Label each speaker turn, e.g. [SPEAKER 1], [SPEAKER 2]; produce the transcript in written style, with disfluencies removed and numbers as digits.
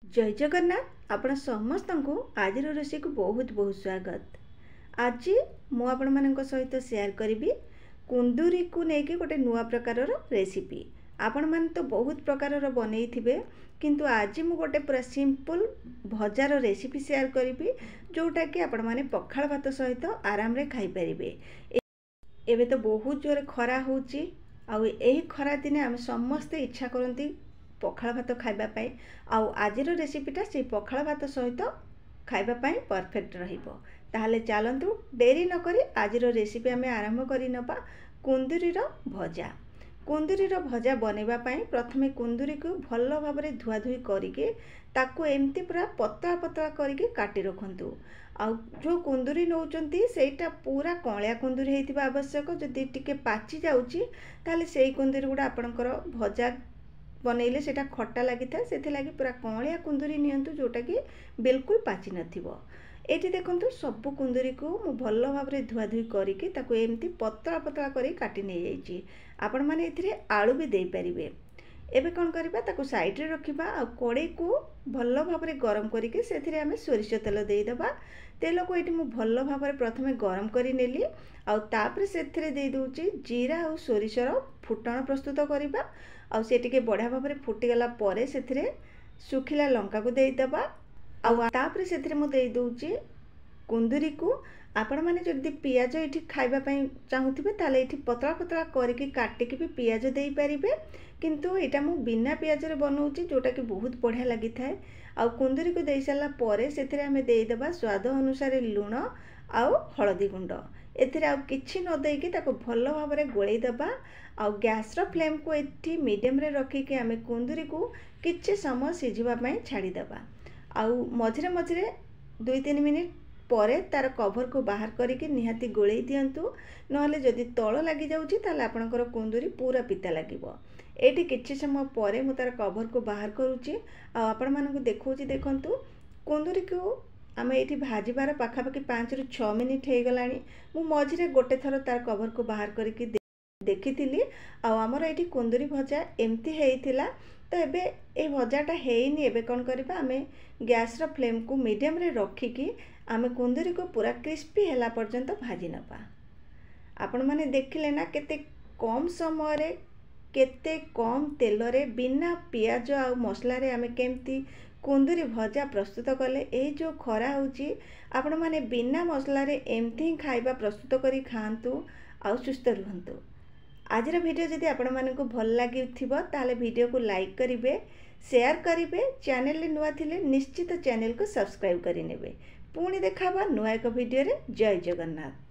[SPEAKER 1] जय जगन्नाथ आपण समस्त को आज रोषे को बहुत बहुत स्वागत। आज मु आपण मान सहित शेयर करी कुंदूरी को लेकिन गोटे नुआ प्रकार रेसिपी। आपण मान तो बहुत प्रकार बनई थे किंतु आज मु गोटे पूरा सिंपल भजार रेसिपी शेयर करी जोटा कि आपण माने पखाल भात सहित आराम रे खाई परिबे। एबे तो बहुत जोर खरा होची आउ एही खरा दिने आम समस्ते इच्छा करती पखाल भात खाइबा आउ आजिर रेसिपीटा से पखाल भात सहित खाइबा परफेक्ट रहिबो। ताहले चलतु डेरी न करी आजिर रेसिपी आम आरंभ करि नबा। कुंदूरीर भजा। कुंदूरीर भजा बनैबा प्रथमे कुंदूरी को भल भाव में धुआ धुई करिके ताकू एमती पूरा पतला पतला करिके काटी रखंतु। आउ जो कुंदूरी नौचंती सेटा पूरा कळिया कुंदूरी हेतिबा आवश्यक। जदि टिके पाची जाउची ताले सेई कुंदूरी गुडा आपनकर भजा बनैले सेटा खट्टा लगी था से लगी पूरा कळिया कुंदूरी नियंतु जोटा कि बिल्कुल पाची नथिबो। एटी देखंतु सब कुंदूरी को मु भल भाव में धुआ धुई करिके ताकू एमती पतला पतला करी काटी नै जाईची। आपण माने एथिरे आलू भी देई परिबे। एबे कोन करबा ताकू साइड रे रखिबा आ कड़े को भल भाव में गरम करिके सेथिरे आमे सोरिष तेल देई दबा। तेल को एटी मु भल भाव में प्रथमे गरम करी नेली आ तापर सेथिरे देई दोची जीरा आ सोरिषर फुटण प्रस्तुत करिबा। आ से टिके बढ़िया भाव में फुटीगला परे सेथिरे सुखिला लंका को देई दबा। आ तापर सेथिरे मु देई दोची कुंदूरी को। आपण माने जदि पियाज एठी खाइबा पई चाहुथिबे ताले एठी पतला पतला करके काटिके भी पियाज देई परिबे किंतु एटा मु बिना पियाज रे बनौची जोटा कि बहुत बढ़िया लगी थाए। आ कुंदूरी को देई साला परे सेथिरे हमें देई दबा स्वाद अनुसार लूण आ हळदी गुंड। एथिरे आ किछि न देई कि ताको भल भाव में गोळेई दबा। आ गैस रो फ्लेम को एठी मीडियम रे रखी कि हमें कुंदूरी को किछि समय सिझिबा पई छाड़ी दबा। आ मझिरे मझिरे 2-3 मिनिट परे तार कवर को बाहर करके निहाती गोळेई दियंतु। नहले जदि तळ लागि जाउची ताले आपनकर कुंदूरी पूरा पिता लागिबो। एठी किछि समय परे मु तार कवर को बाहर करूची आ आपण मानकु देखौची। देखंतु कुंदूरी को आमे एठी भाजीबार पाखापाखि 5 ରୁ 6 मिनिट हे गलानी। मु मझिरे गोटे थर तार कवर को बाहर करके देखिथिली आ हमर एठी कुंदूरी भजा एमती हेइथिला। तो एबे ए भजाटा हेइनी। एबे कोन करबा आमे गैस रो फ्लेम को मीडियम रे रखिकी आमे कुंदूरी को पूरा क्रिस्पी हैला पर्यंत भाजी नबा। आपण माने देखिले ना केते कम समय रे केते कम तेल रे बिना पियाज आ मसला रे आमे केमती कुंदूरी भजा प्रस्तुत कले। ए जो खरा होची आपण माने बिना मसला रे एमती खाइबा प्रस्तुत करी खांतु आ सुस्थ रहंतु। आजर वीडियो जदि आपण मानकु भल लागि थिबो ताले वीडियो को लाइक करिवे, शेयर करिवे। चैनल रे नुआ थिले निश्चित चैनल को सब्सक्राइब करि नेबे। पुणी देखाबा नुआ एक वीडियो रे। जय जगन्नाथ।